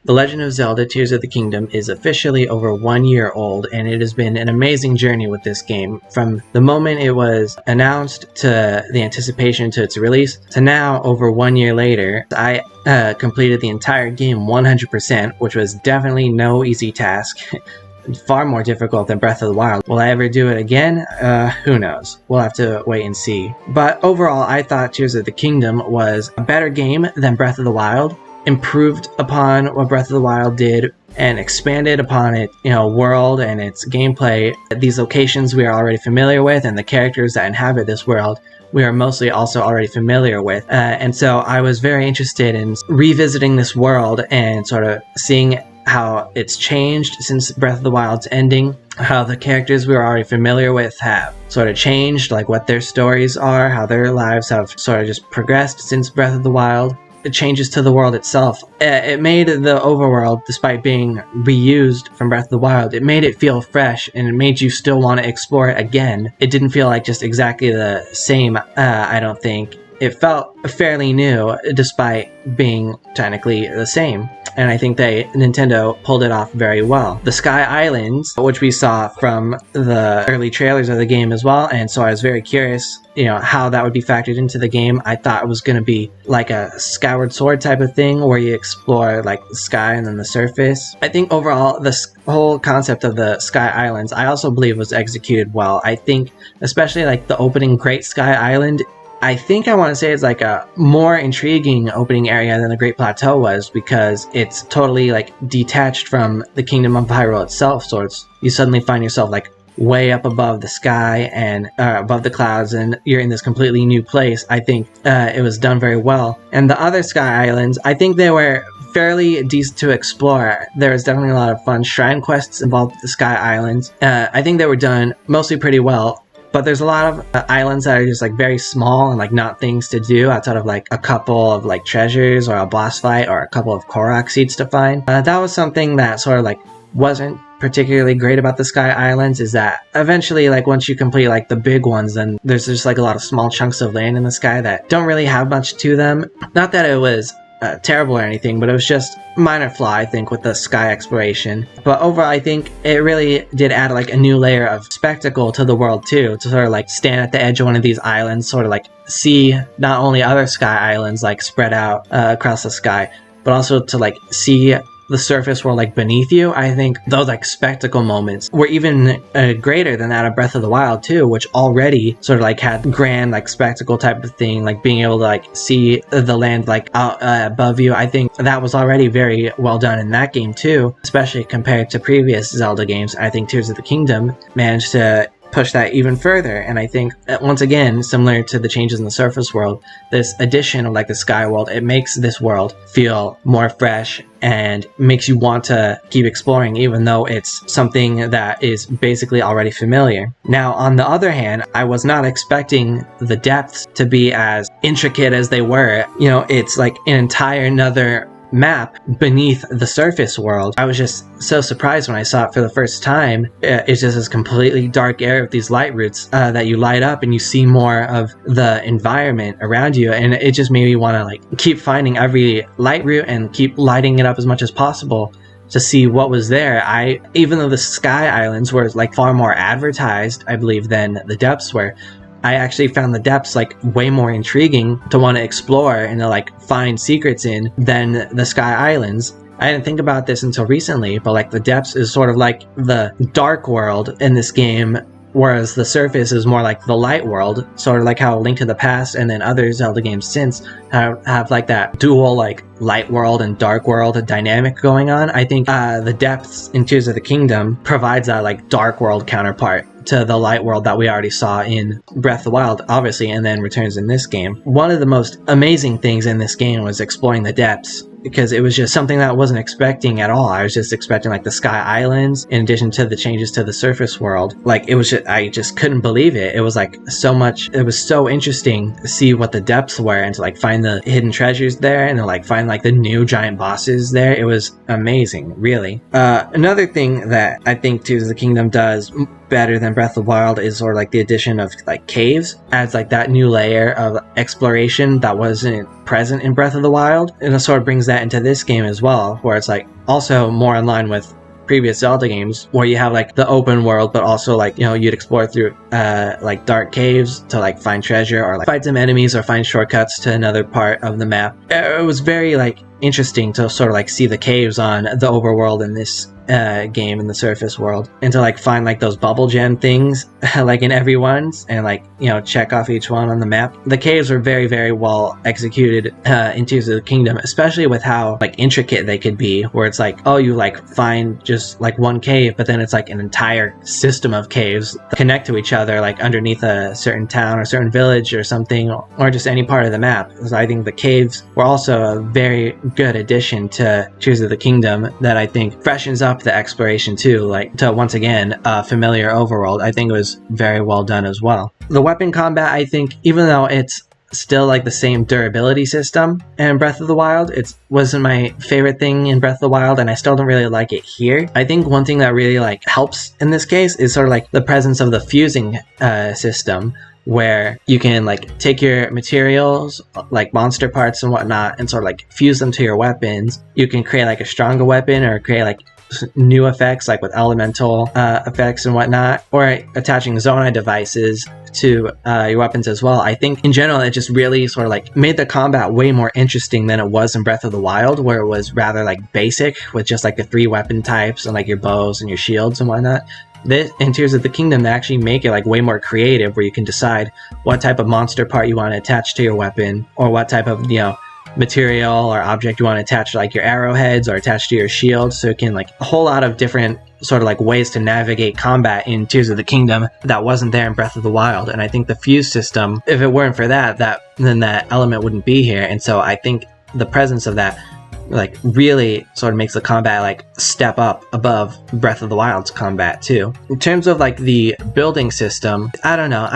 The Legend of Zelda Tears of the Kingdom is officially over 1 year old, and it has been an amazing journey with this game. From the moment it was announced to the anticipation to its release, to now over 1 year later. I completed the entire game 100%, which was definitely no easy task. Far more difficult than Breath of the Wild. Will I ever do it again? Who knows? We'll have to wait and see. But overall, I thought Tears of the Kingdom was a better game than Breath of the Wild. Improved upon what Breath of the Wild did and expanded upon its world and its gameplay. These locations we are already familiar with, and the characters that inhabit this world we are mostly also already familiar with. And so I was very interested in revisiting this world and sort of seeing how it's changed since Breath of the Wild's ending, how the characters we were already familiar with have sort of changed, like what their stories are, how their lives have sort of just progressed since Breath of the Wild. It changes to the world itself. It made the overworld, despite being reused from Breath of the Wild, it made it feel fresh, and it made you still want to explore it again. It didn't feel like just exactly the same, I don't think. It felt fairly new, despite being technically the same. And I think Nintendo pulled it off very well. The Sky Islands, which we saw from the early trailers of the game as well, and so I was very curious, how that would be factored into the game. I thought it was going to be like a Skyward Sword type of thing, where you explore like the sky and then the surface. I think overall, the whole concept of the Sky Islands, I also believe was executed well. I think, especially like the opening Great Sky Island, I think I want to say it's like a more intriguing opening area than the Great Plateau was, because it's totally like detached from the Kingdom of Hyrule itself. So you suddenly find yourself like way up above the sky and above the clouds, and you're in this completely new place. I think it was done very well. And the other Sky Islands, I think they were fairly decent to explore. There was definitely a lot of fun shrine quests involved with the Sky Islands. I think they were done mostly pretty well. But there's a lot of islands that are just like very small and like not things to do outside of like a couple of like treasures or a boss fight or a couple of Korok seeds to find. That was something that sort of like wasn't particularly great about the Sky Islands, is that eventually like once you complete like the big ones, then there's just like a lot of small chunks of land in the sky that don't really have much to them. Not that it was terrible or anything, but it was just minor flaw, I think, with the sky exploration. But overall, I think it really did add like a new layer of spectacle to the world too, to sort of like stand at the edge of one of these islands, sort of like see not only other sky islands like spread out across the sky, but also to like see the surface world like beneath you. I think those like spectacle moments were even greater than that of Breath of the Wild too, which already sort of like had grand like spectacle type of thing, like being able to like see the land like out above you. I think that was already very well done in that game too, especially compared to previous Zelda games. I think Tears of the Kingdom managed to push that even further, and I think once again, similar to the changes in the surface world, this addition of like the sky world, it makes this world feel more fresh and makes you want to keep exploring, even though it's something that is basically already familiar. Now, on the other hand, I was not expecting the depths to be as intricate as they were. It's like an entire another map beneath the surface world. I was just so surprised when I saw it for the first time. It's just this completely dark area with these light roots that you light up, and you see more of the environment around you, and it just made me want to like keep finding every light root and keep lighting it up as much as possible to see what was there. Even though the Sky Islands were like far more advertised, I believe, than the depths were, I actually found the depths like way more intriguing to want to explore and to like find secrets in than the Sky Islands. I didn't think about this until recently, but like the depths is sort of like the dark world in this game, whereas the surface is more like the light world, sort of like how Link to the Past and then other Zelda games since have like that dual like light world and dark world dynamic going on. I think the depths in Tears of the Kingdom provides that like dark world counterpart to the light world that we already saw in Breath of the Wild, obviously, and then returns in this game. One of the most amazing things in this game was exploring the depths, because it was just something that I wasn't expecting at all. I was just expecting like the Sky Islands in addition to the changes to the surface world. Like it was just, I just couldn't believe it. It was like so much, it was so interesting to see what the depths were and to like find the hidden treasures there and to like find like the new giant bosses there. It was amazing, really. Another thing that I think Tears of the Kingdom does better than Breath of the Wild is sort of like the addition of like caves, adds like that new layer of exploration that wasn't present in Breath of the Wild, and it sort of brings that into this game as well, where it's like also more in line with previous Zelda games, where you have like the open world, but also like, you know, you'd explore through like dark caves to like find treasure or like fight some enemies or find shortcuts to another part of the map. It was very like interesting to sort of like see the caves on the overworld in this game, in the surface world, and to like find like those bubble gem things like in every one's, and like, you know, check off each one on the map. The caves were very, very well executed in Tears of the Kingdom, especially with how like intricate they could be, where it's like, oh, you like find just like one cave, but then it's like an entire system of caves that connect to each other, like underneath a certain town or certain village or something, or just any part of the map. So I think the caves were also a very good addition to Tears of the Kingdom that I think freshens up the exploration too, like to once again a familiar overworld. I think it was very well done as well. The weapon combat, I think, even though it's still like the same durability system in Breath of the Wild, it wasn't my favorite thing in Breath of the Wild, and I still don't really like it here. I think one thing that really like helps in this case is sort of like the presence of the fusing system, where you can like take your materials like monster parts and whatnot and sort of like fuse them to your weapons. You can create like a stronger weapon or create like new effects like with elemental effects and whatnot, or attaching Zonai devices to your weapons as well. I think in general it just really sort of like made the combat way more interesting than it was in Breath of the Wild, where it was rather like basic with just like the 3 weapon types and like your bows and your shields and whatnot. This in Tears of the Kingdom, they actually make it like way more creative, where you can decide what type of monster part you want to attach to your weapon, or what type of, you know, material or object you want to attach to like your arrowheads or attach to your shield. So it can like a whole lot of different sort of like ways to navigate combat in Tears of the Kingdom that wasn't there in Breath of the Wild. And I think the fuse system, if it weren't for that, then that element wouldn't be here. And so I think the presence of that like really sort of makes the combat like step up above Breath of the Wild's combat too. In terms of like the building system, I don't know,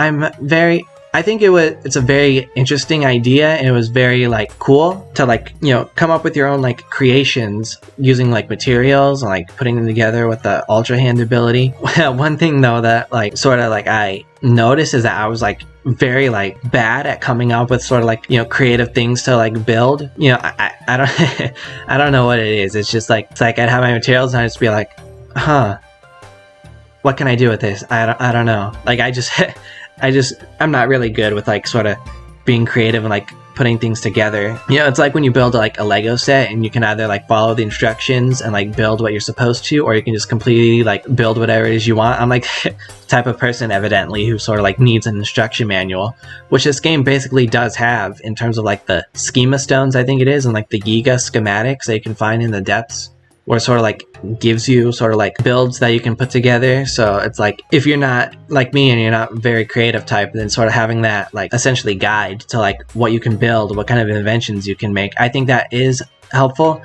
I think it's a very interesting idea, and it was very like cool to like, you know, come up with your own like creations using like materials and like putting them together with the Ultra Hand ability. One thing though that like sort of like I noticed is that I was like very like bad at coming up with sort of like, you know, creative things to like build. You know, I don't I don't know what it is. It's just like, it's like I'd have my materials and I'd just be like, what can I do with this? I don't know. Like I'm not really good with like sort of being creative and like putting things together. You know, it's like when you build like a Lego set and you can either like follow the instructions and like build what you're supposed to, or you can just completely like build whatever it is you want. I'm like the type of person evidently who sort of like needs an instruction manual, which this game basically does have in terms of like the schema stones, I think it is, and like the Giga schematics that you can find in the depths, where it sort of like gives you sort of like builds that you can put together. So it's like, if you're not like me and you're not very creative type, then sort of having that like essentially guide to like what you can build, what kind of inventions you can make, I think that is helpful.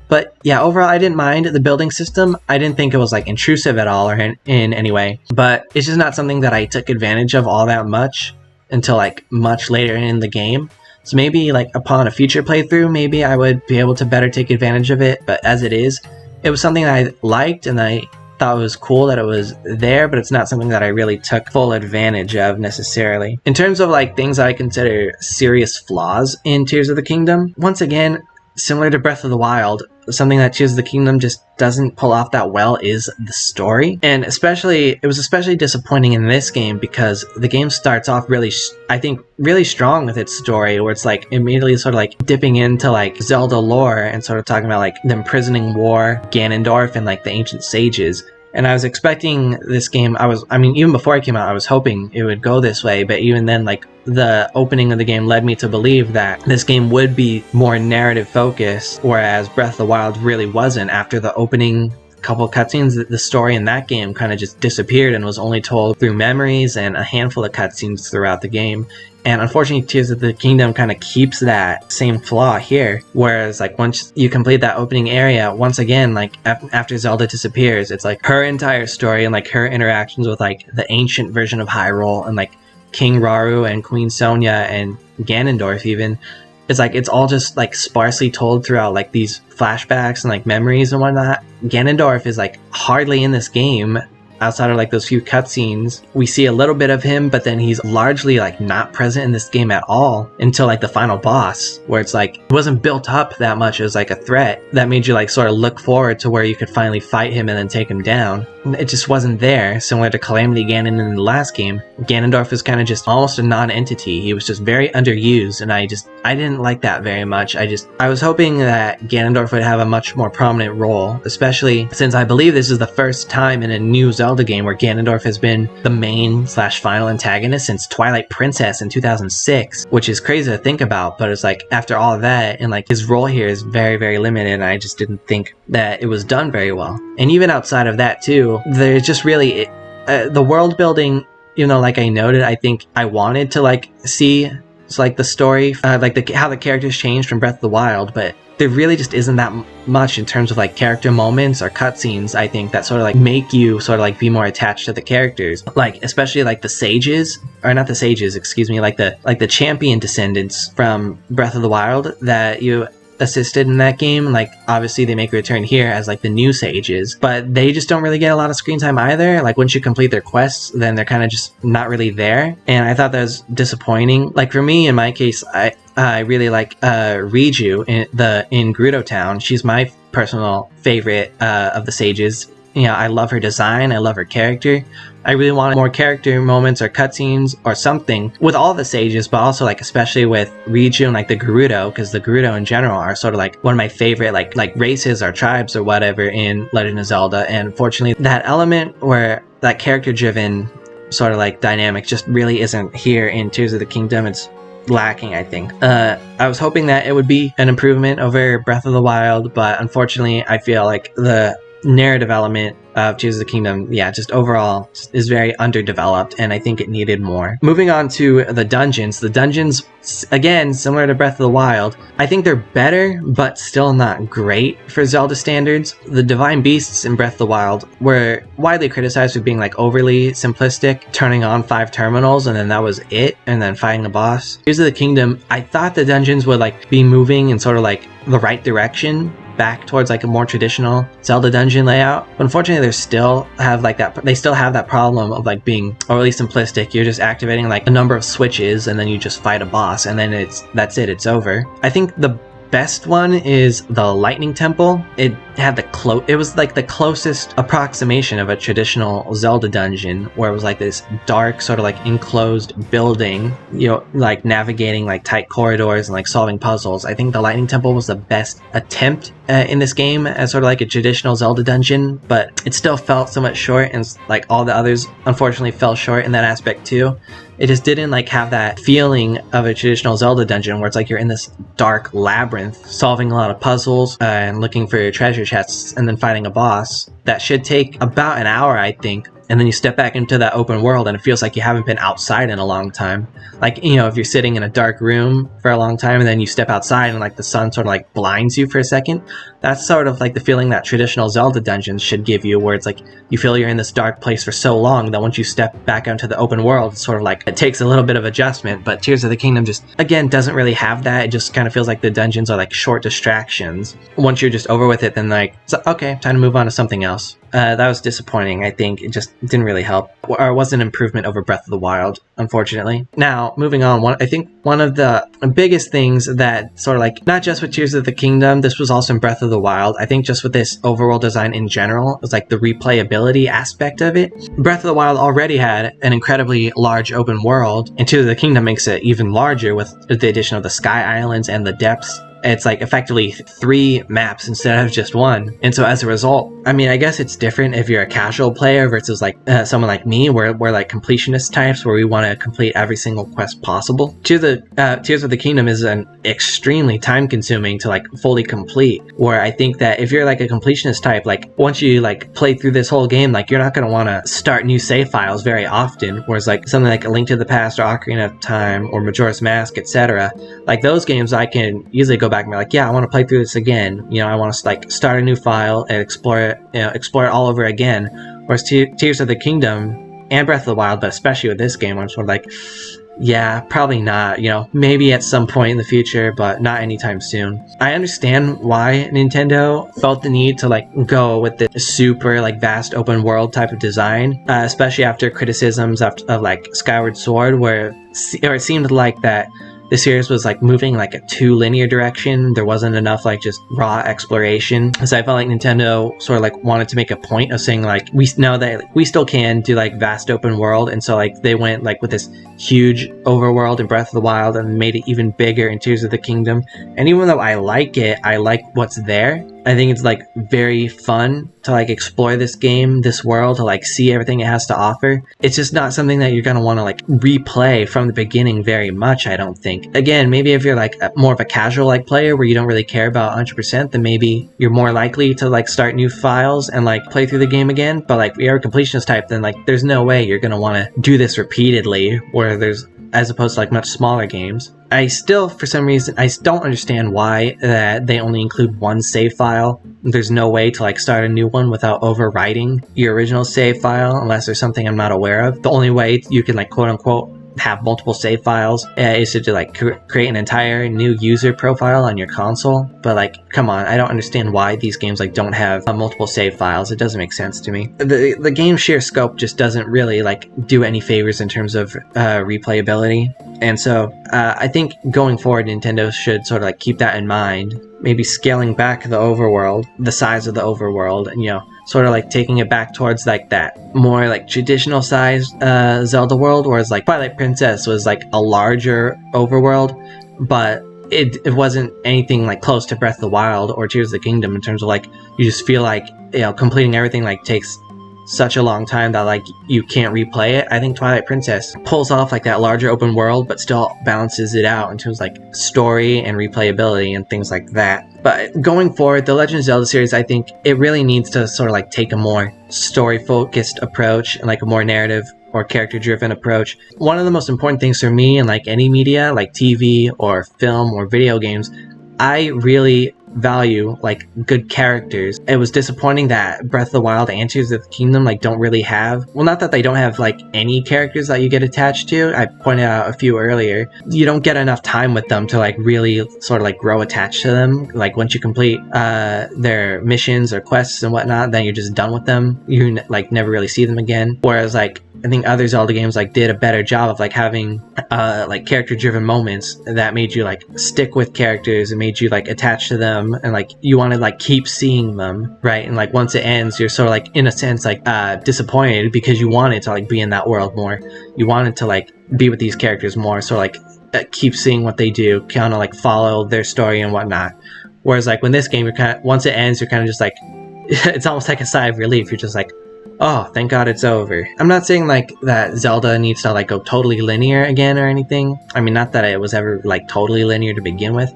But yeah, overall I didn't mind the building system. I didn't think it was like intrusive at all or in any way, but it's just not something that I took advantage of all that much until like much later in the game. So maybe like upon a future playthrough, maybe I would be able to better take advantage of it. But as it is, it was something that I liked and I thought it was cool that it was there, but it's not something that I really took full advantage of necessarily. In terms of like things I consider serious flaws in Tears of the Kingdom, once again, similar to Breath of the Wild, something that Tears of the Kingdom just doesn't pull off that well is the story. And it was especially disappointing in this game because the game starts off really, I think, really strong with its story, where it's like immediately sort of like dipping into like Zelda lore and sort of talking about like the imprisoning war, Ganondorf, and like the ancient sages. And I was expecting this game, even before it came out, I was hoping it would go this way, but even then, like, the opening of the game led me to believe that this game would be more narrative focused, whereas Breath of the Wild really wasn't. After the opening couple cutscenes, the story in that game kind of just disappeared and was only told through memories and a handful of cutscenes throughout the game. And unfortunately, Tears of the Kingdom kind of keeps that same flaw here, whereas like once you complete that opening area, once again, like after Zelda disappears, it's like her entire story and like her interactions with like the ancient version of Hyrule and like King Rauru and Queen Sonia and Ganondorf even. It's like it's all just like sparsely told throughout like these flashbacks and like memories and whatnot. Ganondorf is like hardly in this game outside of like those few cutscenes, we see a little bit of him, but then he's largely like not present in this game at all until like the final boss, where it's like it wasn't built up that much as like a threat that made you like sort of look forward to where you could finally fight him and then take him down. It just wasn't there, similar to Calamity Ganon in the last game. Ganondorf was kind of just almost a non-entity. He was just very underused, and I didn't like that very much. I was hoping that Ganondorf would have a much more prominent role, especially since I believe this is the first time in a new Zelda game where Ganondorf has been the main/final antagonist since Twilight Princess in 2006, which is crazy to think about, but it's like after all of that, and like his role here is very, very limited, and I just didn't think that it was done very well. And even outside of that too, there's just really the world building, like I noted, I think I wanted to like see like the story, like how the characters changed from Breath of the Wild, but there really just isn't that much in terms of like character moments or cutscenes, I think, that sort of like make you sort of like be more attached to the characters. Like especially like the sages, or not the sages, excuse me, like the champion descendants from Breath of the Wild that you assisted in that game. Like obviously they make a return here as like the new sages, but they just don't really get a lot of screen time either. Like once you complete their quests, then they're kind of just not really there, and I thought that was disappointing. Like for me, in my case, I really like Riju in Gerudo Town. She's my personal favorite of the sages. I love her design, I love her character. I really wanted more character moments or cutscenes or something with all the sages, but also like especially with Riju and like the Gerudo, because the Gerudo in general are sort of like one of my favorite like races or tribes or whatever in Legend of Zelda. And unfortunately, that element where that character driven sort of like dynamic just really isn't here in Tears of the Kingdom. It's lacking, I think. I was hoping that it would be an improvement over Breath of the Wild, but unfortunately I feel like the narrative element of Tears of the Kingdom, just overall is very underdeveloped, and I think it needed more. Moving on to the dungeons, again, similar to Breath of the Wild, I think they're better, but still not great for Zelda standards. The Divine Beasts in Breath of the Wild were widely criticized for being like overly simplistic, turning on 5 terminals and then that was it, and then fighting a boss. Tears of the Kingdom, I thought the dungeons would like be moving in sort of like the right direction, back towards like a more traditional Zelda dungeon layout. But unfortunately, they still have that problem of like being overly simplistic. You're just activating like a number of switches and then you just fight a boss, and then that's it, it's over. I think the best one is the Lightning Temple. It was like the closest approximation of a traditional Zelda dungeon, where it was like this dark sort of like enclosed building, like navigating like tight corridors and like solving puzzles. I think the Lightning Temple was the best attempt in this game as sort of like a traditional Zelda dungeon, but it still felt somewhat short, and like all the others unfortunately fell short in that aspect too. It just didn't like have that feeling of a traditional Zelda dungeon where it's like you're in this dark labyrinth solving a lot of puzzles and looking for your treasure chests and then fighting a boss that should take about an hour, I think. And then you step back into that open world and it feels like you haven't been outside in a long time. Like, if you're sitting in a dark room for a long time and then you step outside and like the sun sort of like blinds you for a second, that's sort of like the feeling that traditional Zelda dungeons should give you, where it's like you feel you're in this dark place for so long that once you step back onto the open world, it's sort of like it takes a little bit of adjustment. But Tears of the Kingdom just, again, doesn't really have that. It just kind of feels like the dungeons are like short distractions. Once you're just over with it, then like, it's okay, time to move on to something else. That was disappointing. I think it just didn't really help, or it was an improvement over Breath of the Wild, unfortunately. Now, moving on, I think one of the biggest things that sort of like, not just with Tears of the Kingdom, this was also in Breath of the Wild, I think just with this overall design in general, was like the replayability aspect of it. Breath of the Wild already had an incredibly large open world, and Tears of the Kingdom makes it even larger with the addition of the Sky Islands and the depths. It's like effectively 3 maps instead of just 1. And so as a result, I mean, I guess it's different if you're a casual player versus like someone like me, where we're like completionist types, where we want to complete every single quest possible. Tears of the Kingdom is an extremely time consuming to like fully complete, where I think that if you're like a completionist type, like once you like play through this whole game, like you're not going to want to start new save files very often, whereas like something like A Link to the Past or Ocarina of Time or Majora's Mask, etc., like those games I can easily go back and be like, yeah, I want to play through this again. I want to like start a new file and explore it all over again. Whereas Tears of the Kingdom and Breath of the Wild, but especially with this game, I'm sort of like, Yeah, probably not, maybe at some point in the future, but not anytime soon. I understand why Nintendo felt the need to go with the super vast open world type of design, especially after criticisms of Skyward Sword, where it seemed like that the series was moving a too linear direction. There wasn't enough just raw exploration. So I felt like Nintendo sort of wanted to make a point of saying we know that we still can do vast open world, and so they went with this huge overworld in Breath of the Wild and made it even bigger in Tears of the Kingdom. And even though I like it, I like what's there. I think it's very fun to explore this game, this world, to see everything it has to offer. It's just not something that you're going to want to replay from the beginning very much, I don't think. Again, maybe if you're more of a casual player where you don't really care about 100%, then maybe you're more likely to start new files and play through the game again. But if you're a completionist type, then there's no way you're going to want to do this repeatedly, where there's, as opposed to much smaller games. I still, for some reason, I don't understand why they only include one save file. There's no way to start a new one without overwriting your original save file, unless there's something I'm not aware of. The only way you can quote unquote have multiple save files is to create an entire new user profile on your console. But come on, I don't understand why these games don't have multiple save files. It doesn't make sense to me. The game's sheer scope just doesn't really do any favors in terms of replayability. And so I think going forward, Nintendo should sort of keep that in mind. Maybe scaling back the overworld, the size of the overworld, and sort of taking it back towards that more traditional size Zelda world, whereas Twilight Princess was a larger overworld, but it wasn't anything close to Breath of the Wild or Tears of the Kingdom in terms of you just feel completing everything takes such a long time that you can't replay it. I think Twilight Princess pulls off that larger open world, but still balances it out in terms of story and replayability and things like that. But going forward, the Legend of Zelda series, I think it really needs to sort of take a more story focused approach and a more narrative or character driven approach. One of the most important things for me in any media, TV or film or video games, I really value good characters. It was disappointing that Breath of the Wild and Tears of the Kingdom don't really have, well, not that they don't have any characters that you get attached to. I pointed out a few earlier. You don't get enough time with them to really sort of grow attached to them. Once you complete their missions or quests and whatnot, then you're just done with them. You never really see them again. Whereas I think other Zelda games did a better job of having character driven moments that made you stick with characters and made you attached to them, and you want to keep seeing them, right? And once it ends, you're sort of in a sense disappointed because you wanted to be in that world more. You wanted to be with these characters more, so keep seeing what they do, kind of follow their story and whatnot. Whereas when this game, you're once it ends, you're kind of just it's almost a sigh of relief. You're just oh, thank God it's over. I'm not saying that Zelda needs to go totally linear again or anything. I mean, not that it was ever totally linear to begin with,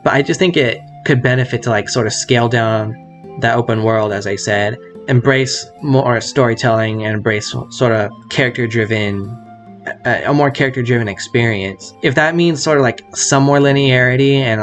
but I just think it could benefit to sort of scale down that open world, as I said, embrace more storytelling and embrace sort of a more character-driven experience. If that means sort of some more linearity and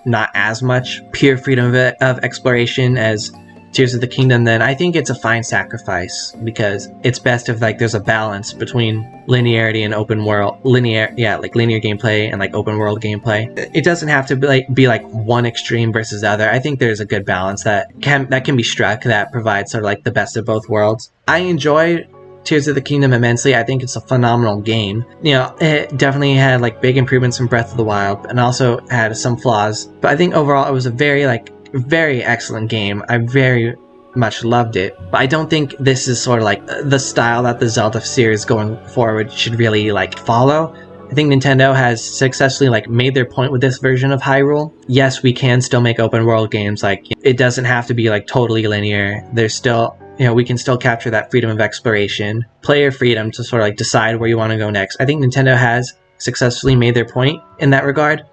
not as much pure freedom of exploration as Tears of the Kingdom, then I think it's a fine sacrifice, because it's best if there's a balance between linearity and open world linear gameplay and open world gameplay. It doesn't have to be one extreme versus the other. I think there's a good balance that can be struck that provides sort of the best of both worlds. I enjoy Tears of the Kingdom immensely. I think it's a phenomenal game. It definitely had big improvements from Breath of the Wild and also had some flaws, but I think overall it was a very excellent game. I very much loved it, but I don't think this is sort of the style that the Zelda series going forward should really follow. I think Nintendo has successfully made their point with this version of Hyrule. Yes, we can still make open world games. It doesn't have to be totally linear. There's still, we can still capture that freedom of exploration, player freedom to sort of decide where you want to go next. I think Nintendo has successfully made their point in that regard,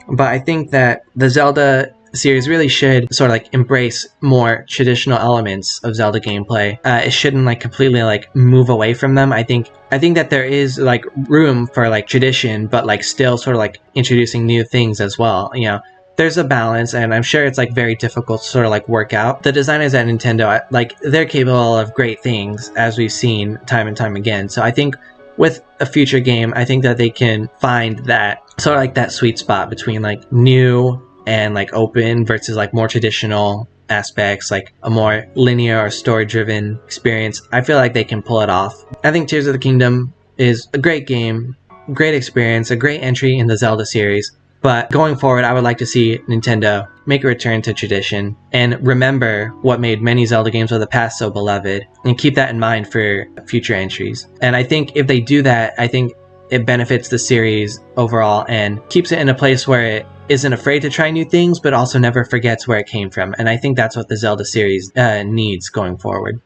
but I think that the Zelda series really should sort of embrace more traditional elements of Zelda gameplay. It shouldn't completely move away from them. I think that there is room for tradition, but still sort of introducing new things as well. There's a balance, and I'm sure it's very difficult to sort of work out. The designers at Nintendo, they're capable of great things, as we've seen time and time again. So I think with a future game, I think that they can find that sort of like that sweet spot between like new and like open versus like more traditional aspects, like a more linear or story driven experience. I feel like they can pull it off. I think Tears of the Kingdom is a great game, great experience, a great entry in the Zelda series. But going forward, I would like to see Nintendo make a return to tradition and remember what made many Zelda games of the past so beloved and keep that in mind for future entries. And I think if they do that, I think it benefits the series overall and keeps it in a place where it isn't afraid to try new things, but also never forgets where it came from. And I think that's what the Zelda series needs going forward.